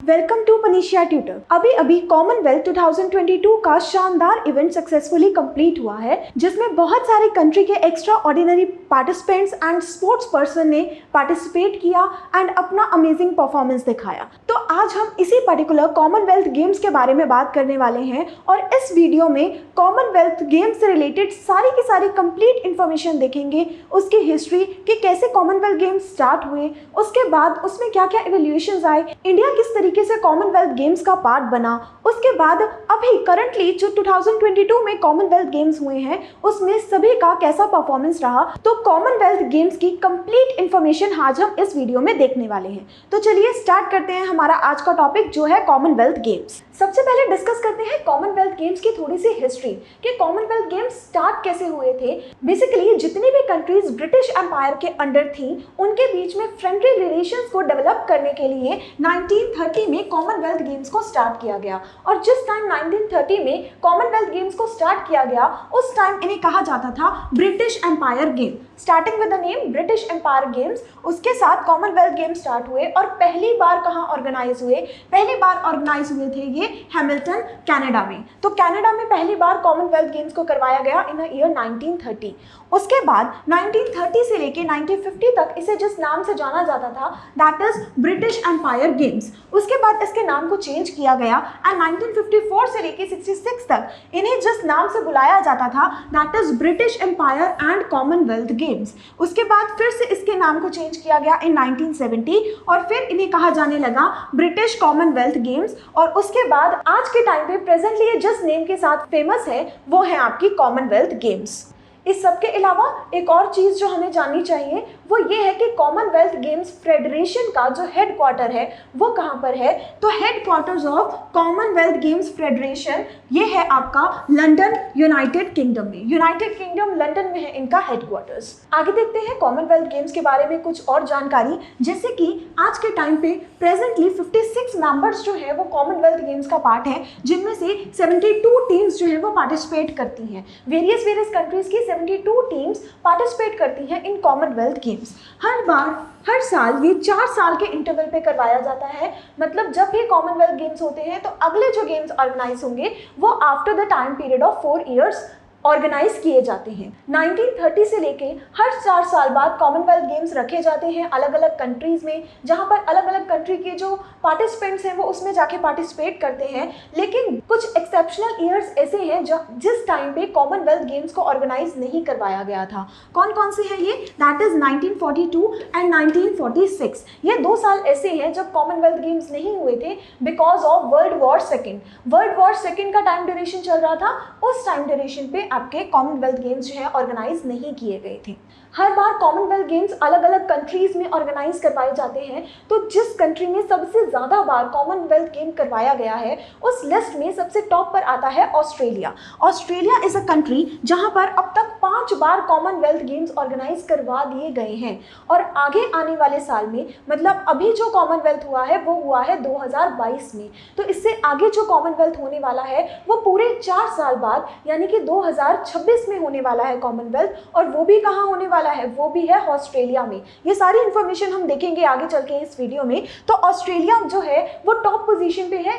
Welcome to Panacea tutor. अभी अभी Commonwealth 2022 का शानदार इवेंट सक्सेसफुली कंप्लीट हुआ है, जिसमें बहुत सारे कंट्री के extra ordinary participants and sports person ने पार्टिसिपेट किया एंड अपना अमेजिंग परफॉर्मेंस दिखाया। तो आज हम इसी पर्टिकुलर कॉमनवेल्थ गेम्स के बारे में बात करने वाले हैं और इस वीडियो में कॉमनवेल्थ गेम्स से रिलेटेड सारी की सारी कंप्लीट इन्फॉर्मेशन देखेंगे, उसकी हिस्ट्री कि कैसे कॉमनवेल्थ गेम्स स्टार्ट हुए, उसके बाद उसमें क्या क्या इवोल्यूशंस आए, इंडिया किस तरीके से कॉमनवेल्थ गेम्स का पार्ट बना, उसके बाद अभी करंटली जो 2022 में कॉमनवेल्थ गेम्स हुए हैं उसमें सभी का कैसा परफॉर्मेंस रहा। तो कॉमनवेल्थ गेम्स की कंप्लीट इन्फॉर्मेशन आज हम इस वीडियो में देखने वाले हैं। तो चलिए स्टार्ट करते हैं हमारा आज का टॉपिक जो है कॉमनवेल्थ गेम्स। सबसे पहले डिस्कस करते हैं कॉमनवेल्थ गेम्स की थोड़ी सी हिस्ट्री कि कॉमनवेल्थ गेम्स स्टार्ट कैसे हुए थे। बेसिकली जितनी भी कंट्रीज ब्रिटिश एम्पायर के अंडर थी उनके बीच में फ्रेंडली रिलेशंस को डेवलप करने के लिए 1930 में कॉमनवेल्थ गेम्स को स्टार्ट किया गया। और जिस टाइम 1930 में कॉमनवेल्थ गेम्स को स्टार्ट किया गया उस टाइम इन्हें कहा जाता था British Empire game, starting with the name British Empire Games. उसके साथ कॉमनवेल्थ गेम्स स्टार्ट हुए और पहली बार कहाँ ऑर्गेनाइज हुए? पहली बार ऑर्गेनाइज हुए थे ये हैमिल्टन कनाडा में। तो कनाडा में पहली बार कॉमनवेल्थ गेम्स को करवाया गया इन ईयर 1930। उसके बाद 1930 से लेके 1950 तक इसे जिस नाम से जाना जाता था that is British Empire Games. उसके बाद इसके नाम को चेंज किया गया एंड 1954 से लेके 66 तक इन्हें जिस नाम से बुलाया जाता था that is British Empire and Commonwealth Games. उसके बाद फिर से इसके नाम को चेंज किया गया इन 1970 और फिर इन्हें कहा जाने लगा ब्रिटिश कॉमनवेल्थ गेम्स। और उसके बाद आज के टाइम पे प्रेजेंटली ये जिस नेम के साथ फेमस है वो है आपकी कॉमनवेल्थ गेम्स। इस सब के अलावा एक और चीज़ जो हमें जाननी चाहिए वो ये है कि कॉमनवेल्थ गेम्स फेडरेशन का जो हेड क्वार्टर है वो कहाँ पर है? तो head quarters of Commonwealth games federation ये है आपका लंदन, यूनाइटेड किंगडम में। यूनाइटेड किंगडम लंदन में है इनका हेड क्वार्टर्स। आगे देखते हैं कॉमनवेल्थ गेम्स के बारे में कुछ और जानकारी, जैसे कि आज के टाइम पे प्रेजेंटली 56 मेंबर्स जो है वो कॉमनवेल्थ गेम्स का पार्ट है, जिनमें से 72 टीम्स जो है वो पार्टिसिपेट करती हैं। वेरियस कंट्रीज की 72 टीम्स पार्टिसिपेट करती हैं इन कॉमनवेल्थ गेम्स। हर साल ये 4 साल के इंटरवल पे करवाया जाता है। मतलब जब भी कॉमनवेल्थ गेम्स होते हैं तो अगले जो गेम्स ऑर्गेनाइज होंगे वो after the time period of 4 years organise किए जाते हैं। 1930 से लेके हर 4 साल बाद कॉमनवेल्थ गेम्स रखे जाते हैं अलग अलग कंट्रीज़ में, जहां पर अलग अलग कंट्री के जो पार्टिसिपेंट्स हैं वो उसमें जाके पार्टिसिपेट करते हैं। लेकिन कुछ एक्सेप्शनल ईयर्स ऐसे हैं जिस टाइम पे कॉमनवेल्थ गेम्स को ऑर्गेनाइज नहीं करवाया गया था। कौन कौन से हैं ये? That is 1942 and 1946। ये 2 साल ऐसे हैं जब कॉमनवेल्थ गेम्स नहीं हुए थे because of world war second का टाइम ड्यूरेशन चल रहा था। उस टाइम ड्यूरेशन पे आपके कॉमनवेल्थ गेम्स जो है ऑर्गेनाइज नहीं किए गए थे। हर बार कॉमनवेल्थ गेम्स अलग अलग कंट्रीज में ऑर्गेनाइज करवाए जाते हैं। तो जिस कंट्री में सबसे ज़्यादा बार कॉमनवेल्थ गेम करवाया गया है उस लिस्ट में सबसे टॉप पर आता है Australia. Australia is a country जहां पर अब तक 5 बार कॉमनवेल्थ गेम्स ऑर्गेनाइज करवा दिए गए हैं। और आगे आने वाले साल में मतलब अभी जो कॉमनवेल्थ हुआ है वो हुआ है 2022 में। तो इससे आगे जो कॉमनवेल्थ होने वाला है वो पूरे 4 साल बाद यानी कि 2026 में होने वाला है कॉमनवेल्थ। और वो भी कहाँ होने वाला है? वो भी है ऑस्ट्रेलिया में। ये सारी इंफॉर्मेशन हम देखेंगे आगे चल के इस वीडियो में। तो ऑस्ट्रेलिया जो है वो टॉप पोजीशन पे है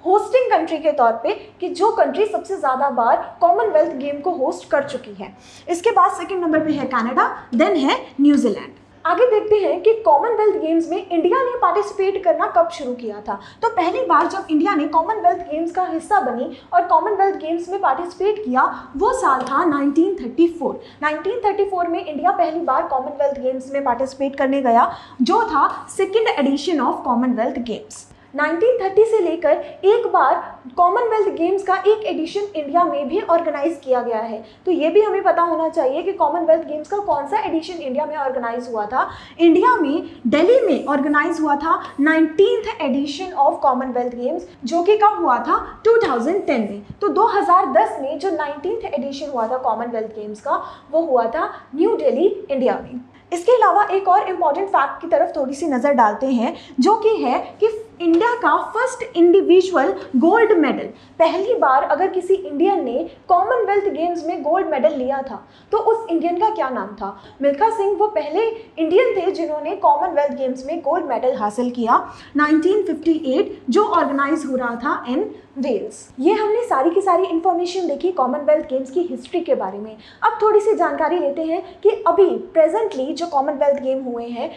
होस्टिंग कंट्री के तौर पे कि जो कंट्री सबसे ज़्यादा बार कॉमनवेल्थ गेम को होस्ट कर चुकी है। इसके बाद सेकंड नंबर पे है कनाडा, देन है न्यूजीलैंड। आगे देखते हैं कि कॉमनवेल्थ गेम्स में इंडिया ने पार्टिसिपेट करना कब शुरू किया था। तो पहली बार जब इंडिया ने कॉमनवेल्थ गेम्स का हिस्सा बनी और कॉमनवेल्थ गेम्स में पार्टिसिपेट किया वो साल था 1934। 1934 में इंडिया पहली बार कॉमनवेल्थ गेम्स में पार्टिसिपेट करने गया, जो था second edition of Commonwealth games. 1930 से लेकर एक बार कॉमनवेल्थ गेम्स का एक एडिशन इंडिया में भी ऑर्गेनाइज किया गया है। तो ये भी हमें पता होना चाहिए कि कॉमनवेल्थ गेम्स का कौन सा एडिशन इंडिया में ऑर्गेनाइज हुआ था। इंडिया में दिल्ली में ऑर्गेनाइज हुआ था 19th addition of Commonwealth games, जो कि कब हुआ था? 2010 में। तो 2010 में जो 19th एडिशन हुआ था कॉमनवेल्थ गेम्स का वो हुआ था न्यू दिल्ली, इंडिया में। इसके अलावा एक और इम्पॉर्टेंट फैक्ट की तरफ थोड़ी सी नज़र डालते हैं, जो कि है कि इंडिया का फर्स्ट इंडिविजुअल गोल्ड मेडल। पहली बार अगर किसी इंडियन ने कॉमनवेल्थ गेम्स में गोल्ड मेडल लिया था तो उस इंडियन का क्या नाम था? मिल्खा सिंह वो पहले इंडियन थे जिन्होंने कॉमनवेल्थ गेम्स में गोल्ड मेडल हासिल किया 1958, जो ऑर्गेनाइज हो रहा था इन वेल्स। ये हमने सारी की सारी इंफॉर्मेशन देखी कॉमनवेल्थ गेम्स की हिस्ट्री के बारे में। अब थोड़ी सी जानकारी लेते हैं कि अभी प्रेजेंटली जो कॉमनवेल्थ गेम हुए हैं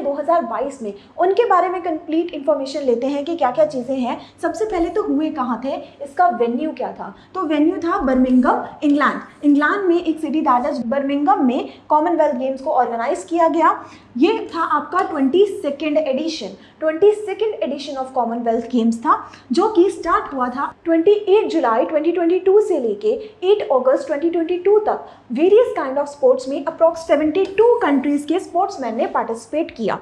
2022 में, उनके बारे में कंप्लीट इंफॉर्मेशन लेते हैं कि क्या क्या चीज़ें हैं। सबसे पहले तो हुए कहाँ थे, इसका वेन्यू क्या था? तो वेन्यू था बर्मिंघम, इंग्लैंड में एक सिटी दैट इज बर्मिंघम में कॉमनवेल्थ गेम्स को ऑर्गेनाइज किया गया। ये था आपका 22nd addition of Commonwealth games था, जो कि स्टार्ट हुआ था 28 जुलाई 2022 से लेके 8 अगस्त 2022 तक। वेरियस काइंड ऑफ स्पोर्ट्स में अप्रॉक्स 72 कंट्रीज के स्पोर्ट्समैन ने पार्टिसिपेट किया।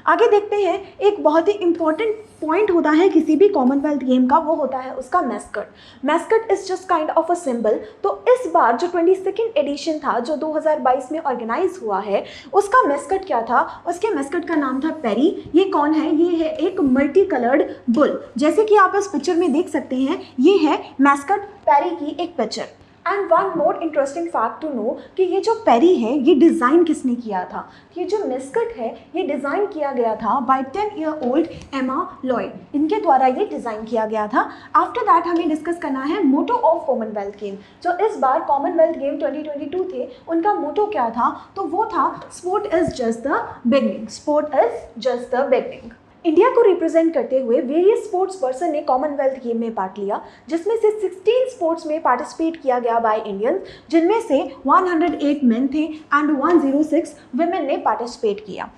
आगे देखते हैं, एक बहुत ही इंपॉर्टेंट पॉइंट होता है किसी भी कॉमनवेल्थ गेम का, वो होता है उसका mascot is just kind of a symbol. तो इस बार जो 22nd एडिशन था जो 2022 में ऑर्गेनाइज हुआ है, उसका मैस्कट क्या था? उसके मैस्कट का नाम था पेरी। ये कौन है? ये है एक मल्टी कलर्ड बुल। जैसे कि आप इस पिक्चर में देख सकते हैं, ये है मैस्कट पेरी की एक picture. And one more interesting fact to know कि ये जो पेरी है ये डिज़ाइन किसने किया था? ये जो मैस्कट है ये डिज़ाइन किया गया था बाय 10-year-old एमा लॉयड। इनके द्वारा ये डिज़ाइन किया गया था। आफ्टर दैट हमें डिस्कस करना है मोटो ऑफ कॉमनवेल्थ गेम। जो इस बार कॉमनवेल्थ गेम 2022 थे, उनका मोटो क्या था? तो वो था sport is just the beginning. India को रिप्रेजेंट करते हुए वेरियस स्पोर्ट्स पर्सन ने कॉमनवेल्थ गेम में पार्ट लिया, जिसमें से 16 स्पोर्ट्स में पार्टिसिपेट किया गया बाय इंडियंस, जिनमें से 108 मेन थे एंड 106 वुमेन ने पार्टिसिपेट किया।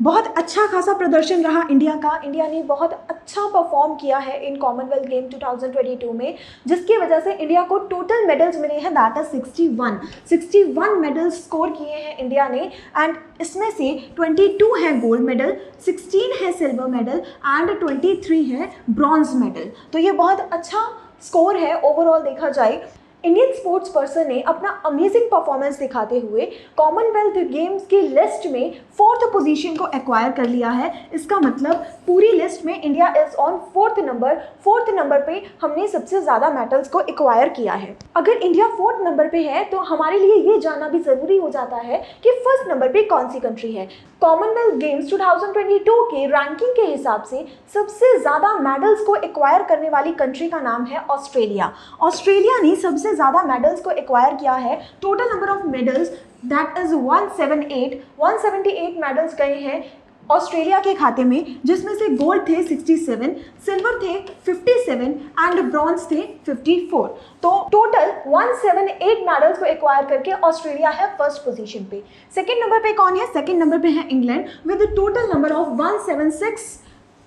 बहुत अच्छा खासा प्रदर्शन रहा इंडिया का। इंडिया ने बहुत अच्छा परफॉर्म किया है इन कॉमनवेल्थ गेम 2022 में, जिसकी वजह से इंडिया को टोटल मेडल्स मिले हैं, दैट इज 61 मेडल्स स्कोर किए हैं इंडिया ने। एंड इसमें से 22 है गोल्ड मेडल, 16 है सिल्वर मेडल एंड 23 है ब्रॉन्ज मेडल। तो ये बहुत अच्छा स्कोर है ओवरऑल देखा जाए। इंडियन स्पोर्ट्स पर्सन ने अपना अमेजिंग परफॉर्मेंस दिखाते हुए कॉमनवेल्थ गेम्स की लिस्ट में 4th पोजीशन को एक्वायर कर लिया है। इसका मतलब पूरी लिस्ट में India is on 4th number पे हमने सबसे ज़्यादा मेडल्स को एक्वायर किया है। अगर इंडिया 4th नंबर पे है तो हमारे लिए ये जानना भी ज़रूरी हो जाता है कि 1st नंबर पे कौन सी कंट्री है। कॉमनवेल्थ गेम्स 2022 के रैंकिंग के हिसाब से सबसे ज़्यादा मेडल्स को एक्वायर करने वाली कंट्री का नाम है ऑस्ट्रेलिया। ऑस्ट्रेलिया ने सबसे ज़्यादा मेडल्स को एक्वायर किया है। Total number of medals that is 178 medals गए हैं ऑस्ट्रेलिया के खाते में, जिसमें से गोल्ड थे 67, सिल्वर थे 57 एंड ब्रॉन्ज थे 54। तो टोटल 178 मेडल्स को एक्वायर करके ऑस्ट्रेलिया है 1st पोजीशन पे। 2nd नंबर पे कौन है? 2nd नंबर पे है England with total number of 176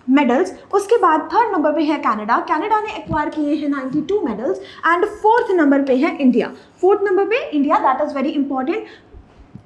medals. उसके बाद 3rd नंबर पे है कनाडा ने एक्वायर किए हैं 92 मेडल्स एंड 4th नंबर पे है इंडिया। 4th नंबर पे India, that is very important,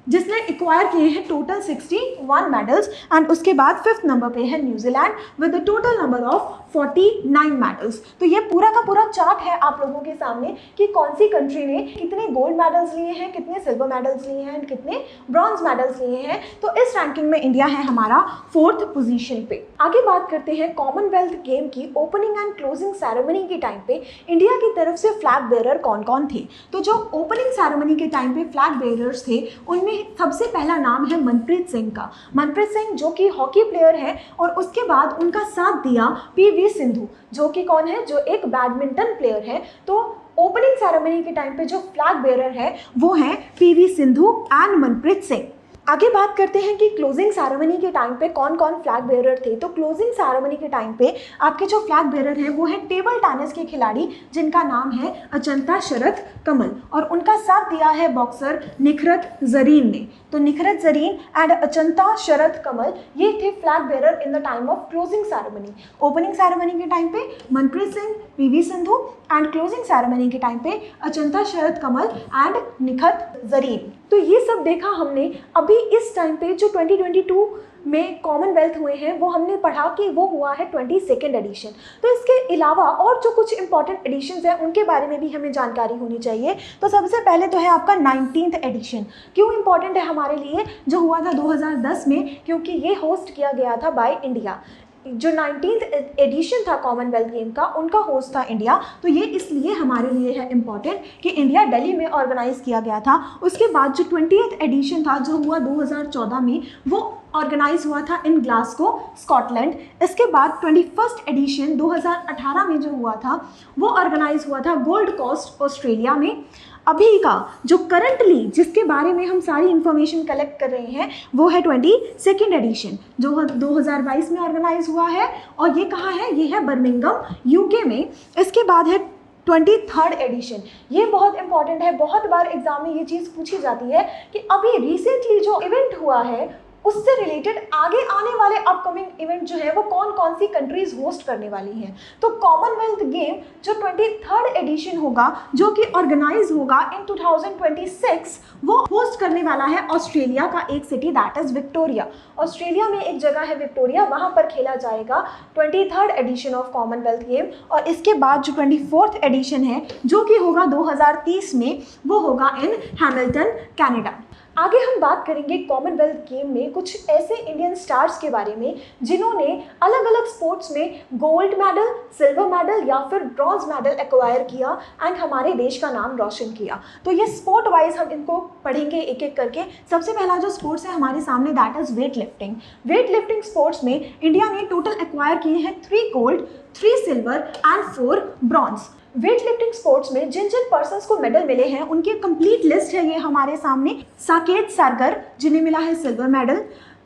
जिसने एक्वायर किए हैं टोटल 61 मेडल्स। एंड उसके बाद 5th नंबर पे है New Zealand with total number of 49 medals. तो ये पूरा का पूरा चार्ट है आप लोगों के सामने कि कौन सी कंट्री ने कितने गोल्ड मेडल्स लिए हैं, कितने सिल्वर मेडल्स लिए हैं, कितने ब्रॉन्ज मेडल्स लिए हैं। तो इस रैंकिंग में इंडिया है हमारा 4th पोजीशन पे। आगे बात करते हैं कॉमनवेल्थ गेम की ओपनिंग एंड क्लोजिंग सेरेमनी के टाइम पे इंडिया की तरफ से फ्लैग बेरर कौन कौन थे। तो जो ओपनिंग सेरेमनी के टाइम पे फ्लैग बेरर्स थे, उनमें सबसे पहला नाम है मनप्रीत सिंह का। मनप्रीत सिंह जो कि हॉकी प्लेयर है, और उसके बाद उनका साथ दिया पीवी सिंधु, जो कि कौन है? जो एक बैडमिंटन प्लेयर है। तो ओपनिंग सेरेमनी के टाइम पे जो फ्लैग बेरर है वो है पीवी सिंधु एंड मनप्रीत सिंह। आगे बात करते हैं कि क्लोजिंग सेरेमनी के टाइम पे कौन कौन फ्लैग बेरर थे। तो क्लोजिंग सेरेमनी के टाइम पे आपके जो फ्लैग बेरर हैं वो है टेबल टेनिस के खिलाड़ी जिनका नाम है अचंता शरत कमल, और उनका साथ दिया है बॉक्सर निखरत जरीन ने। तो निखरत जरीन एंड अचंता शरत कमल ये थे flag bearer in the time of closing ceremony. Opening ceremony के टाइम पे Manpreet Singh, PV Sindhu and closing ceremony के टाइम पे अचंता शरत कमल एंड निखरत जरीन। तो ये सब देखा हमने। अभी इस टाइम पे जो 2022 में कॉमनवेल्थ हुए हैं वो हमने पढ़ा कि वो हुआ है 22nd एडिशन। तो इसके अलावा और जो कुछ इंपॉर्टेंट एडिशंस हैं उनके बारे में भी हमें जानकारी होनी चाहिए। तो सबसे पहले तो है आपका 19th एडिशन। क्यों इंपॉर्टेंट है हमारे लिए? जो हुआ था 2010 में, क्योंकि ये होस्ट किया गया था बाय इंडिया। जो 19th एडिशन था कॉमनवेल्थ गेम का, उनका होस्ट था इंडिया। तो ये इसलिए हमारे लिए है इम्पॉर्टेंट कि इंडिया दिल्ली में ऑर्गेनाइज किया गया था। उसके बाद जो 20th एडिशन था जो हुआ 2014 में, वो ऑर्गेनाइज हुआ था इन ग्लासगो, स्कॉटलैंड। इसके बाद 21st एडिशन 2018 में जो हुआ था वो ऑर्गेनाइज हुआ था गोल्ड कोस्ट, ऑस्ट्रेलिया में। अभी का जो करंटली जिसके बारे में हम सारी इंफॉर्मेशन कलेक्ट कर रहे हैं वो है 22nd एडिशन जो 2022 में ऑर्गेनाइज हुआ है, और ये कहाँ है, ये है बर्मिंघम, यूके में। इसके बाद है 23rd एडिशन। ये बहुत इंपॉर्टेंट है, बहुत बार एग्जाम में ये चीज़ पूछी जाती है कि अभी रिसेंटली जो इवेंट हुआ है उससे रिलेटेड आगे आने वाले अपकमिंग इवेंट जो है वो कौन कौन सी कंट्रीज होस्ट करने वाली हैं। तो कॉमनवेल्थ गेम जो 23rd एडिशन होगा, जो कि ऑर्गेनाइज होगा इन 2026, वो होस्ट करने वाला है ऑस्ट्रेलिया का एक city, that is Victoria. Australia में एक जगह है विक्टोरिया, वहाँ पर खेला जाएगा 23rd addition of Commonwealth game. और इसके बाद जो 24th एडिशन है जो कि होगा 2030 में, वो होगा इन हैमिल्टन, कनाडा। आगे हम बात करेंगे कॉमनवेल्थ गेम में कुछ ऐसे इंडियन स्टार्स के बारे में जिन्होंने अलग अलग स्पोर्ट्स में गोल्ड मेडल, सिल्वर मेडल या फिर ब्रॉन्ज मेडल एक्वायर किया एंड हमारे देश का नाम रोशन किया। तो ये स्पोर्ट वाइज हम इनको पढ़ेंगे एक एक करके। सबसे पहला जो स्पोर्ट्स है हमारे सामने, that is weight lifting. Weight lifting sports में इंडिया ने टोटल एक्वायर किए हैं 3 gold, 3 silver and 4 bronze. Weight lifting sports में जिन जिन पर्सन्स को मेडल मिले हैं उनकी कंप्लीट लिस्ट है ये हमारे सामने। साकेत सारगर जिन्हें मिला है सिल्वर मेडल,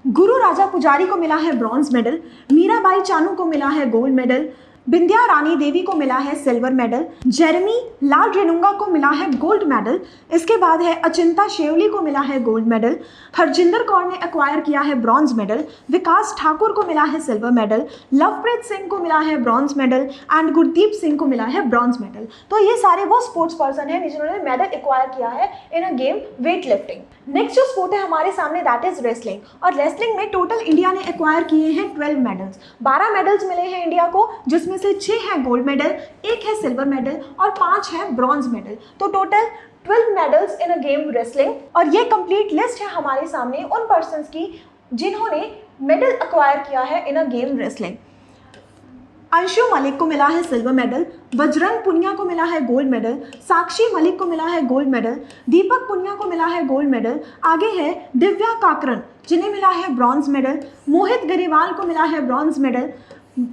गुरु राजा पुजारी को मिला है ब्रॉन्ज मेडल, मीराबाई चानू को मिला है गोल्ड मेडल, बिंद्या रानी देवी को मिला है सिल्वर मेडल, जेरेमी लाल रेनुंगा को मिला है गोल्ड मेडल। इसके बाद है अचिंता शेवली को मिला है गोल्ड मेडल, हरजिंदर कौर ने एक्वायर किया है ब्रॉन्ज मेडल, विकास ठाकुर को मिला है सिल्वर मेडल, लवप्रीत सिंह को मिला है bronze medal and Gurdeep Singh को मिला है ब्रॉन्ज मेडल। तो ये सारे वो स्पोर्ट्स पर्सन हैं जिन्होंने मेडल एक्वायर किया है in a game weight lifting. Next जो स्पोर्ट है हमारे सामने, दैट इज रेसलिंग। और रेसलिंग में टोटल इंडिया ने एक्वायर किए हैं 12 मेडल्स। 12 मेडल्स मिले हैं इंडिया को, जिसमें से 6 है गोल्ड मेडल, 1 है सिल्वर मेडल और 5 है ब्रॉन्ज मेडल। तो total 12 medals in a game wrestling. और ये कंप्लीट लिस्ट है हमारे सामने उन पर्सन्स की जिन्होंने मेडल एक्वायर किया है in a game wrestling. Anshu Malik को मिला है सिल्वर मेडल, बजरंग पुनिया को मिला है गोल्ड मेडल, साक्षी मलिक को मिला है गोल्ड मेडल, दीपक पुनिया को मिला है गोल्ड मेडल। आगे है दिव्या काकरन जिन्हें मिला है ब्रॉन्ज मेडल, मोहित गरेवाल को मिला है ब्रॉन्ज मेडल,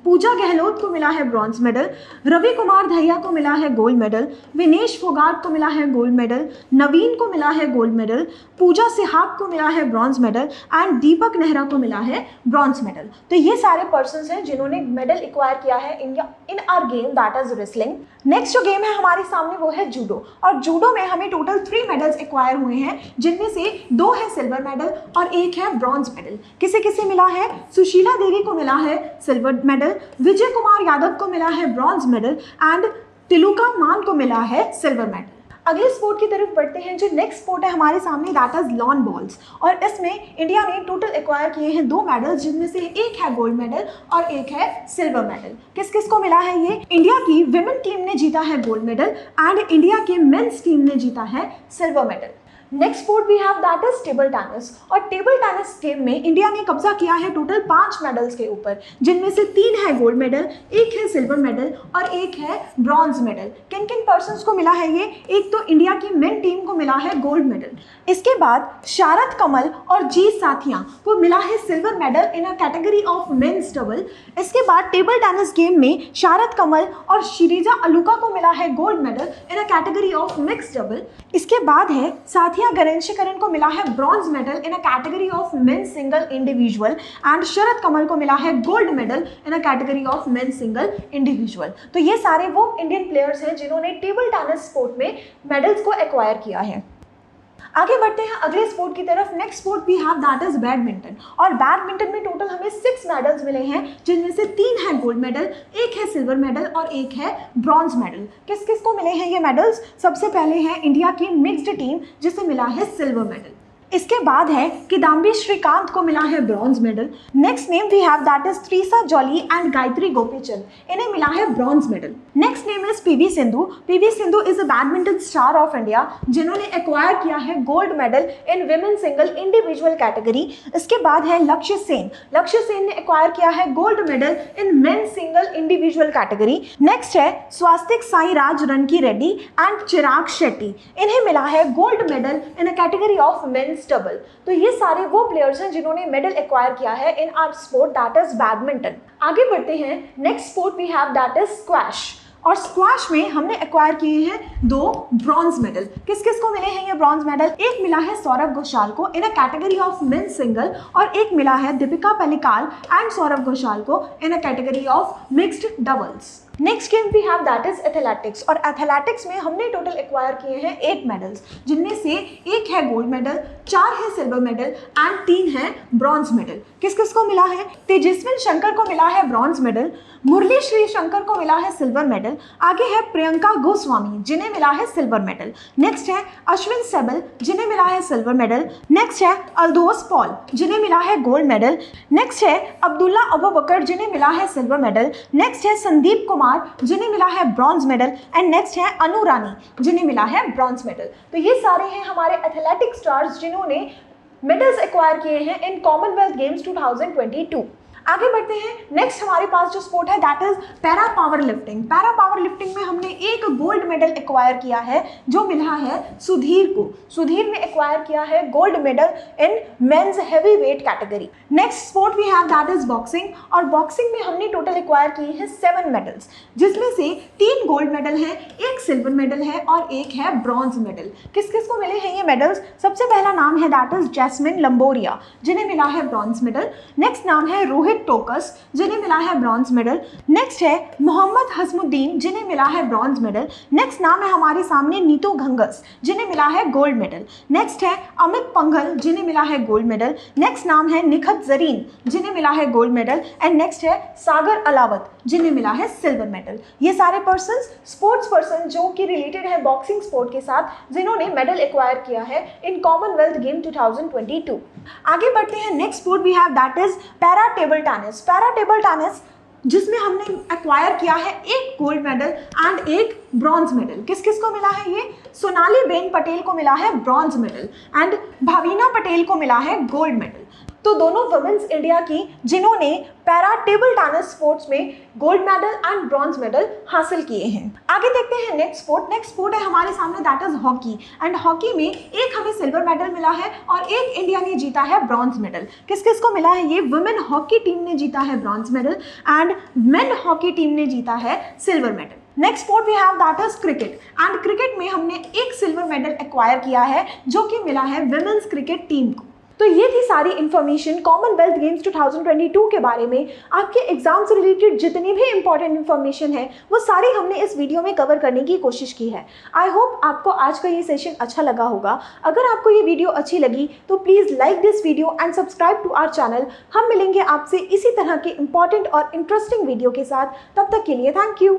पूजा गहलोत को मिला है ब्रॉन्ज मेडल, रवि कुमार दहिया को मिला है गोल्ड मेडल, विनेश फोगाट को मिला है गोल्ड मेडल, नवीन को मिला है गोल्ड मेडल, पूजा सिहाग को मिला है ब्रॉन्ज मेडल एंड दीपक नेहरा को मिला है ब्रॉन्ज मेडल। तो ये सारे पर्सन्स हैं जिन्होंने मेडल एक्वायर किया है India in our game, that is wrestling. Next जो गेम है हमारे सामने वो है जूडो। और जूडो में हमें टोटल 3 मेडल्स एक्वायर हुए हैं, जिनमें से 2 है सिल्वर मेडल और 1 है ब्रॉन्ज मेडल। किसे किसे मिला है? सुशीला देवी को मिला है सिल्वर मेडल, विजय कुमार यादव को मिला है ब्रॉन्ज मेडल एंड तिलुका मान को मिला है सिल्वर मेडल। अगले स्पोर्ट की तरफ बढ़ते हैं। जो नेक्स्ट स्पोर्ट है हमारे सामने, दैट इज लॉन बॉल्स। और इसमें इंडिया ने टोटल एक्वायर किए हैं 2 मेडल्स, जिनमें से 1 है गोल्ड मेडल और 1 है सिल्वर मेडल। किस किस को मिला है ये? इंडिया की विमेन टीम ने जीता है गोल्ड मेडल एंड इंडिया के मेंस टीम ने जीता है silver medal. Next sport we have that is table tennis. और टेबल टेनिस गेम में इंडिया ने कब्जा किया है टोटल 5 मेडल्स के ऊपर, जिनमें से 3 है गोल्ड मेडल, 1 है सिल्वर मेडल और 1 है ब्रॉन्ज मेडल। किन किन पर्सन्स को मिला है ये? एक तो इंडिया की मेन टीम को मिला है गोल्ड मेडल। इसके बाद शारद कमल और जी साथिया को मिला है silver medal in a category of men's double. इसके बाद टेबल टेनिस गेम में शारद कमल और श्रीजा अलुका को मिला है gold medal in a category of mix double. इसके बाद है साथिया गणेशकरण को मिला है bronze medal in a category of men's single individual and Sharath Kamal को मिला है gold medal in a category of men's single individual. तो ये सारे वो इंडियन प्लेयर्स हैं जिन्होंने टेबल टेनिस स्पोर्ट में मेडल्स को एक्वायर किया है। आगे बढ़ते हैं अगले स्पोर्ट की तरफ। Next sport we have that is badminton. और बैडमिंटन में टोटल हमें 6 मेडल्स मिले हैं, जिनमें से 3 है गोल्ड मेडल, 1 है सिल्वर मेडल और 1 है ब्रॉन्ज मेडल। किस किस को मिले हैं ये मेडल्स? सबसे पहले है इंडिया की मिक्स्ड टीम जिसे मिला है सिल्वर मेडल। इसके बाद है किदाम्बी श्रीकांत को मिला है bronze medal. Next name we have that is Treesa Jolly and Gayatri Gopichand, इन्हें मिला है bronze medal. Next name is PV Sindhu. PV Sindhu is a badminton star of India जिन्होंने एक्वायर किया है gold medal in women single individual category. इसके बाद है लक्ष्य सेन। लक्ष्य सेन ने एक्वायर किया है गोल्ड मेडल इन men single individual category. Next है स्वास्तिक साई राज रनकी रेड्डी एंड चिराग शेट्टी, इन्हें मिला है gold medal in a category of men's double. तो ये सारे वो प्लेयर्स हैं जिन्होंने मेडल एक्वायर किया है in our sport that is badminton. आगे बढ़ते हैं, next sport we have that is squash. और स्क्वैश में हमने एक्वायर किए हैं 2 ब्रॉन्ज मेडल। किस किस को मिले हैं ये ब्रॉन्ज मेडल? एक मिला है सौरभ घोषाल को in a category of men single और एक मिला है दीपिका पल्लिकाल एंड सौरभ घोषाल को in a category of mixed doubles. Next game we have that is athletics. और एथलेटिक्स में हमने टोटल एक्वायर किए हैं 8 मेडल्स, जिनमें से 1 है गोल्ड मेडल, 4 है सिल्वर मेडल एंड 3 है ब्रॉन्ज मेडल। किस किस को मिला है? तेजस्विन शंकर को मिला है ब्रॉन्ज मेडल, मुरली श्री शंकर को मिला है सिल्वर मेडल, आगे है प्रियंका गोस्वामी जिन्हें मिला है सिल्वर मेडल। नेक्स्ट है अश्विन सेबल जिन्हें मिला है सिल्वर मेडल। नेक्स्ट है अल्दोस पॉल जिन्हें मिला है गोल्ड मेडल। नेक्स्ट है अब्दुल्ला अबूबकर जिन्हें मिला है सिल्वर मेडल। नेक्स्ट है संदीप कुमार जिन्हें मिला है ब्रॉन्ज मेडल एंड नेक्स्ट है अनु रानी जिन्हें मिला है ब्रॉन्ज मेडल। तो ये सारे हैं हमारे एथलेटिक स्टार्स जिन्होंने मेडल्स एक्वायर किए हैं इन कॉमनवेल्थ गेम्स 2022। आगे बढ़ते हैं, नेक्स्ट हमारे पास जो स्पोर्ट है that is para power lifting. Para power lifting में हमने एक गोल्ड मेडल एक्वायर किया है जो मिला है सुधीर को। सुधीर ने एक्वायर किया है gold medal in men's heavyweight category. Next sport we have that is boxing. और बॉक्सिंग में हमने टोटल एक्वायर किए हैं 7 मेडल्स, जिसमें से 3 गोल्ड मेडल हैं, 1 सिल्वर मेडल है और 1 है ब्रॉन्ज मेडल। किस किस को मिले हैं ये मेडल्स? सबसे पहला नाम है दैट इज जैस्मिन लंबोरिया जिन्हें मिला है ब्रॉन्ज मेडल। नेक्स्ट नाम है रोहित टोकस जिन्हें मिला है ब्रॉन्ज मेडल। नेक्स्ट है मोहम्मद हसमुद्दीन जिन्हें मिला है ब्रॉन्ज मेडल। नेक्स्ट नाम है हमारे सामने नीतू घंगस जिन्हें मिला है गोल्ड मेडल। नेक्स्ट है अमित पंघल जिन्हें मिला है गोल्ड मेडल। नेक्स्ट नाम है निखत जरीन जिन्हें मिला है गोल्ड मेडल एंड नेक्स्ट है सागर अलावत जिन्हें मिला है सिल्वर मेडल। ये सारे पर्सन्स स्पोर्ट्स पर्सन जो कि रिलेटेड है बॉक्सिंग स्पोर्ट के साथ जिन्होंने मेडल एक्वायर किया है इन कॉमनवेल्थ गेम 2022। आगे बढ़ते हैं, next sport we have that is para table tennis. Para table tennis जिसमें हमने एक्वायर किया है 1 gold medal and 1 bronze medal. किस किस को मिला है ये? सोनाली बेन पटेल को मिला है bronze medal and Bhavina Patel को मिला है गोल्ड मेडल। तो दोनों वुमेन्स इंडिया की जिन्होंने पैरा टेबल टेनिस स्पोर्ट्स में gold medal and bronze medal हासिल किए हैं। आगे देखते हैं नेक्स्ट स्पोर्ट। नेक्स्ट स्पोर्ट है हमारे सामने that is hockey. And hockey में 1 हमें सिल्वर मेडल मिला है और 1 इंडिया ने जीता है ब्रॉन्ज मेडल। किस किस को मिला है ये? वुमेन हॉकी टीम ने जीता है bronze medal and men hockey team ने जीता है silver medal. Next sport we have that is cricket. And cricket में हमने 1 सिल्वर मेडल एक्वायर किया है जो कि मिला है विमेन्स क्रिकेट टीम को। तो ये थी सारी इन्फॉर्मेशन कॉमनवेल्थ गेम्स 2022 के बारे में। आपके एग्जाम से रिलेटेड जितनी भी इंपॉर्टेंट इन्फॉर्मेशन है वो सारी हमने इस वीडियो में कवर करने की कोशिश की है। आई होप आपको आज का ये सेशन अच्छा लगा होगा। अगर आपको ये वीडियो अच्छी लगी तो please like this video and subscribe to our channel. हम मिलेंगे आपसे इसी तरह के इंपॉर्टेंट और इंटरेस्टिंग वीडियो के साथ। तब तक के लिए थैंक यू।